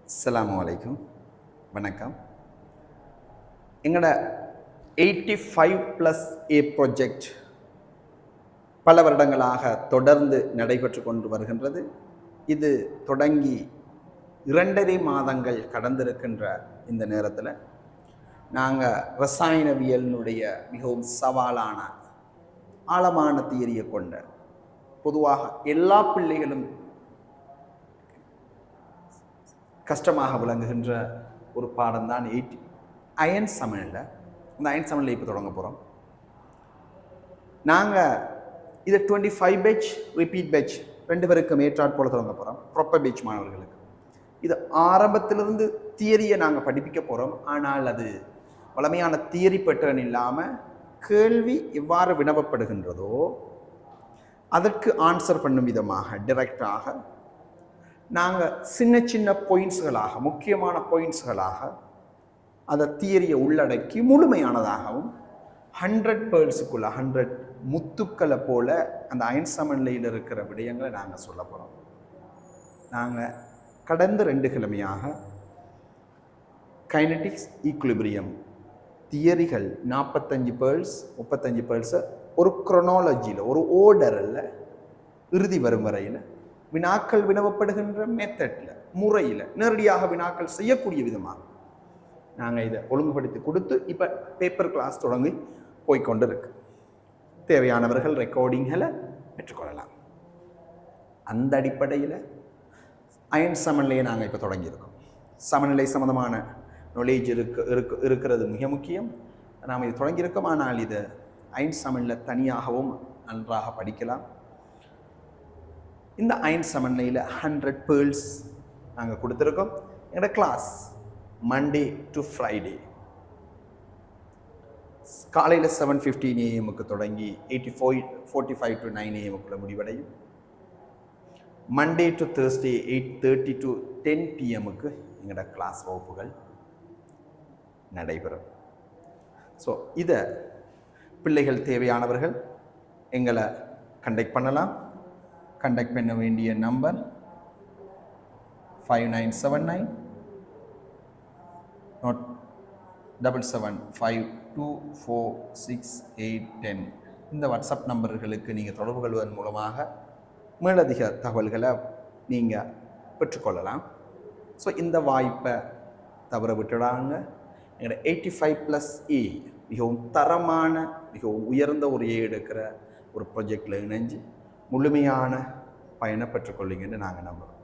அஸ்ஸலாமு அலைக்கும். வணக்கம். எங்களோட 85+A ப்ராஜெக்ட் பல வருடங்களாக தொடர்ந்து நடைபெற்று கொண்டு வருகின்றது. இது தொடங்கி 2.5 மாதங்கள் கடந்திருக்கின்ற இந்த நேரத்தில் நாங்கள் ரசாயனவியலினுடைய மிகவும் சவாலான ஆழமான தியரியை கொண்ட பொதுவாக எல்லா பிள்ளைகளும் கஷ்டமாக விளங்குகின்ற ஒரு பாடம் தான் அயன் சமநிலை. இந்த அயன் சமநிலை இப்போ தொடங்க போகிறோம். நாங்கள் இதை 25 பேட்ச் ரிப்பீட் பேட்ச் 2 பேருக்கும் ஏற்றாற் போல தொடங்க போகிறோம். ப்ராப்பர் பேட்ச் மாணவர்களுக்கு இது ஆரம்பத்திலிருந்து தியரியை நாங்கள் படிப்பிக்க போகிறோம். ஆனால் அது வளமையான தியரி பேட்டர்ன் இல்லாமல் கேள்வி எவ்வாறு வினவப்படுகின்றதோ அதற்கு ஆன்சர் பண்ணும் விதமாக டைரக்டாக நாங்கள் சின்ன சின்ன பாயிண்ட்ஸ்களாக முக்கியமான பாயிண்ட்ஸ்களாக அதை தியரியை உள்ளடக்கி முழுமையானதாகவும் 100 பேர்ஸுக்குள்ள 100 முத்துக்களை போல அந்த அயன் சமநிலையில் இருக்கிற விடயங்களை நாங்கள் சொல்ல போகிறோம். நாங்கள் கடந்த 2 கிழமையாக கைனடிக்ஸ் ஈக்குலிபிரியம் தியரிகள் 45 பேர்ஸ் 35 பேர்ஸை ஒரு குரோனாலஜியில் ஒரு ஓர்டரில் இறுதி வரும் வரையில் வினாக்கள் வினவப்படுகின்ற மெத்தடில் முறையில் நேரடியாக வினாக்கள் செய்யக்கூடிய விதமாக நாங்கள் இதை ஒழுங்குபடுத்தி கொடுத்து இப்போ பேப்பர் கிளாஸ் தொடங்கி போய்கொண்டு இருக்கு. தேவையானவர்கள் ரெக்கார்டிங்களை பெற்றுக்கொள்ளலாம். அந்த அடிப்படையில் அயன் சமநிலையை நாங்கள் இப்போ தொடங்கியிருக்கோம். சமநிலை சம்பந்தமான நாலேஜ் இருக்கிறது மிக முக்கியம். நாம் இது தொடங்கியிருக்கோம். ஆனால் இது அயன் சமநிலை தனியாகவும் நன்றாக படிக்கலாம். இந்த அயன் சமநிலையில் 100 பேர்ஸ் நாங்கள் கொடுத்துருக்கோம். எங்களோட கிளாஸ் மண்டே டு ஃப்ரைடே காலையில் 7:15 AM தொடங்கி 8:45 to 9 AM முடிவடையும். Monday to Thursday 8:30 to 10 PM எங்களோட கிளாஸ் வகுப்புகள் நடைபெறும். ஸோ இதை பிள்ளைகள் தேவையானவர்கள் எங்களை கண்டக்ட் பண்ணலாம். கண்டக்ட் பண்ண வேண்டிய நம்பர் 5979 7752468810. இந்த வாட்ஸ்அப் நம்பர்களுக்கு நீங்கள் தொடர்பு கொள்வதன் மூலமாக மேலதிக தகவல்களை நீங்கள் பெற்றுக்கொள்ளலாம். ஸோ இந்த வாய்ப்பை தவற விட்டுடாங்க. எங்களோட 85+A மிகவும் தரமான மிகவும் உயர்ந்த ஒரு எடுக்கிற ஒரு ப்ராஜெக்டில் இணைஞ்சு முழுமையான பயனை பெற்றுக்கொள்ளுங்கன்னு நாங்கள் நம்புகிறோம்.